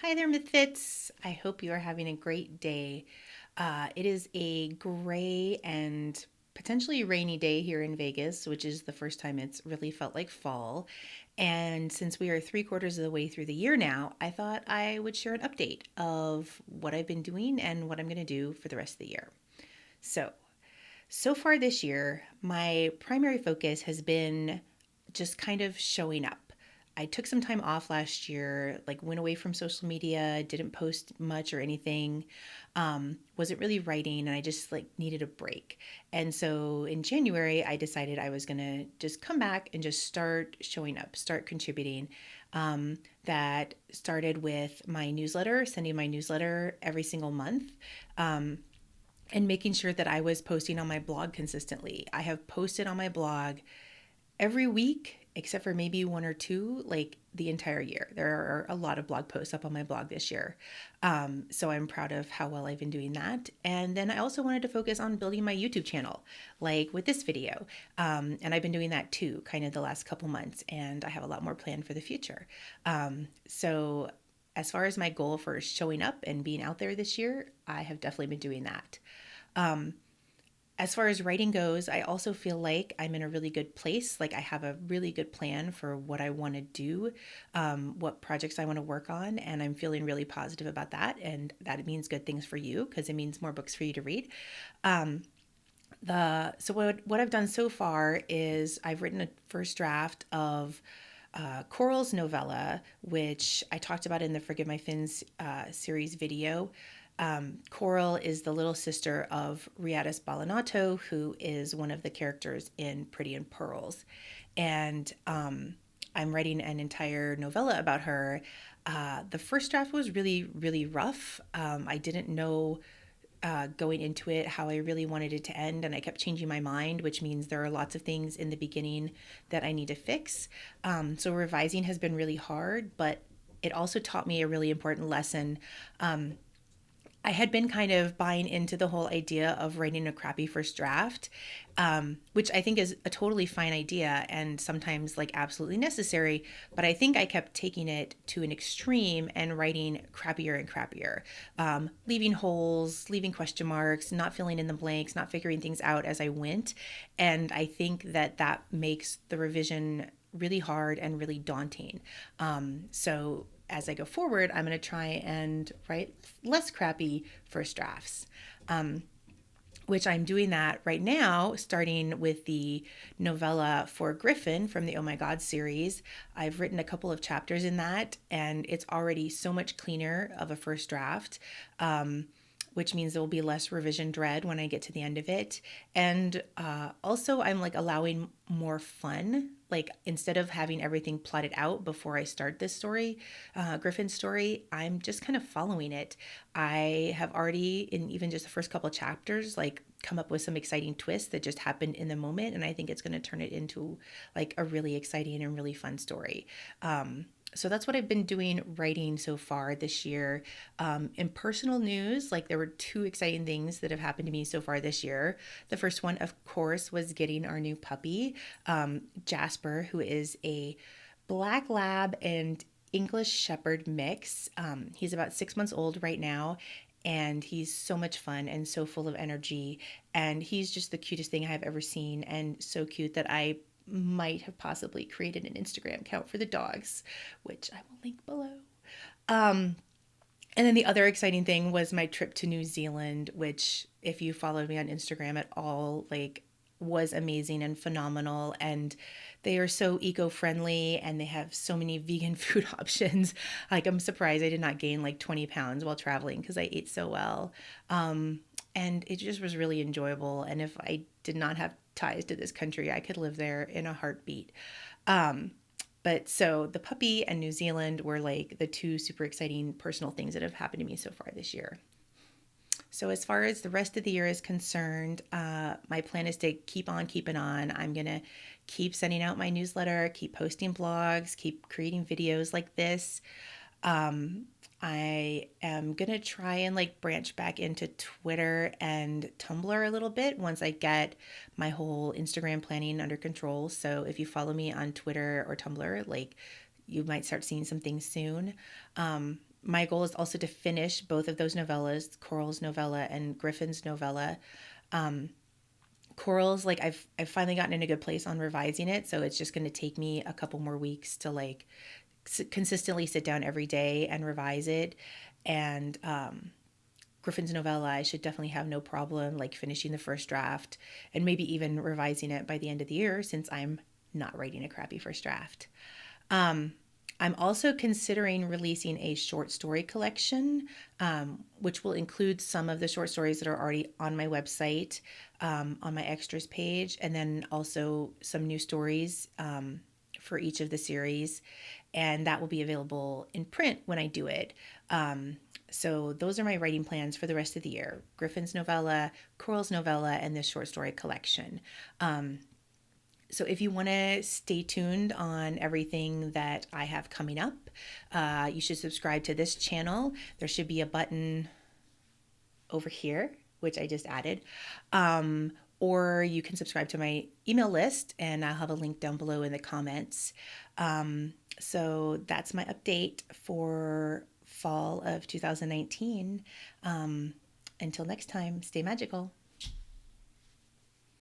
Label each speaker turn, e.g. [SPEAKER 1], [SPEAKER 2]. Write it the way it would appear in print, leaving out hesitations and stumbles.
[SPEAKER 1] Hi there, Misfits. I hope you are having a great day. It is a gray and potentially rainy day here in Vegas, which is the first time it's really felt like fall. And since we are three-quarters of the way through the year now, I thought I would share an update of what I've been doing and what I'm going to do for the rest of the year. So, so far this year, my primary focus has been just kind of showing up. I took some time off last year, like went away from social media, didn't post much or anything, wasn't really writing, and I just like needed a break. And so in January, I decided I was gonna just come back and just start showing up, start contributing. That started with my newsletter, sending my newsletter every single month. And making sure that I was posting on my blog consistently. I have posted on my blog every week, except for maybe one or two, like the entire year. There are a lot of blog posts up on my blog this year. So I'm proud of how well I've been doing that. And then I also wanted to focus on building my YouTube channel, like with this video. And I've been doing that too, kind of the last couple months. And I have a lot more planned for the future. So as far as my goal for showing up and being out there this year, I have definitely been doing that. Um, as far as writing goes, I also feel like I'm in a really good place. Like I have a really good plan for what I want to do, what projects I want to work on, and I'm feeling really positive about that. And that means good things for you because it means more books for you to read. Um, what I've done so far is I've written a first draft of Coral's novella, which I talked about in the Forgive My Fins series video. Coral is the little sister of Riatis Balanato, who is one of the characters in Pretty in Pearls. And I'm writing an entire novella about her. The first draft was really, really rough. I didn't know going into it how I really wanted it to end, and I kept changing my mind, which means there are lots of things in the beginning that I need to fix. So revising has been really hard, but it also taught me a really important lesson. I had been kind of buying into the whole idea of writing a crappy first draft, which I think is a totally fine idea and sometimes like absolutely necessary. But I think I kept taking it to an extreme and writing crappier and crappier, leaving holes, leaving question marks, not filling in the blanks, not figuring things out as I went. And I think that that makes the revision really hard and really daunting. So as I go forward, I'm going to try and write less crappy first drafts, which I'm doing that right now, starting with the novella for Griffin from the Oh My God series. I've written a couple of chapters in that, and it's already so much cleaner of a first draft. Which means there will be less revision dread when I get to the end of it. And also, I'm like allowing more fun. Like instead of having everything plotted out before I start this story, Griffin's story, I'm just kind of following it. I have already, in even just the first couple of chapters, like come up with some exciting twists that just happened in the moment. And I think it's going to turn it into like a really exciting and really fun story. So that's what I've been doing writing so far this year. In personal news, like there were two exciting things that have happened to me so far this year. The first one, of course, was getting our new puppy, Jasper, who is a black lab and English Shepherd mix. He's about 6 months old right now. And he's so much fun and so full of energy. And he's just the cutest thing I've ever seen, and so cute that I might have possibly created an Instagram account for the dogs, which I will link below. Um, and then the other exciting thing was my trip to New Zealand, which, if you followed me on Instagram at all, like was amazing and phenomenal. And they are so eco-friendly and they have so many vegan food options. Like I'm surprised I did not gain like 20 pounds while traveling because I ate so well. And it just was really enjoyable. And if I did not have ties to this country, I could live there in a heartbeat. Um, but so the puppy and New Zealand were like the two super exciting personal things that have happened to me so far this year. So as far as the rest of the year is concerned, my plan is to keep on keeping on. I'm gonna keep sending out my newsletter, keep posting blogs, keep creating videos like this. Um, I am gonna try and like branch back into Twitter and Tumblr a little bit once I get my whole Instagram planning under control. So if you follow me on Twitter or Tumblr, like you might start seeing some things soon. My goal is also to finish both of those novellas, Coral's novella and Griffin's novella. Coral's, like, I've finally gotten in a good place on revising it, so it's just going to take me a couple more weeks to like consistently sit down every day and revise it. And Griffin's novella, I should definitely have no problem like finishing the first draft and maybe even revising it by the end of the year since I'm not writing a crappy first draft. I'm also considering releasing a short story collection, which will include some of the short stories that are already on my website, on my extras page, and then also some new stories for each of the series. And that will be available in print when I do it. So those are my writing plans for the rest of the year: Griffin's novella, Coral's novella, and this short story collection. So if you want to stay tuned on everything that I have coming up, you should subscribe to this channel. There should be a button over here, which I just added. Or you can subscribe to my email list, and I'll have a link down below in the comments. So that's my update for fall of 2019. Until next time, stay magical.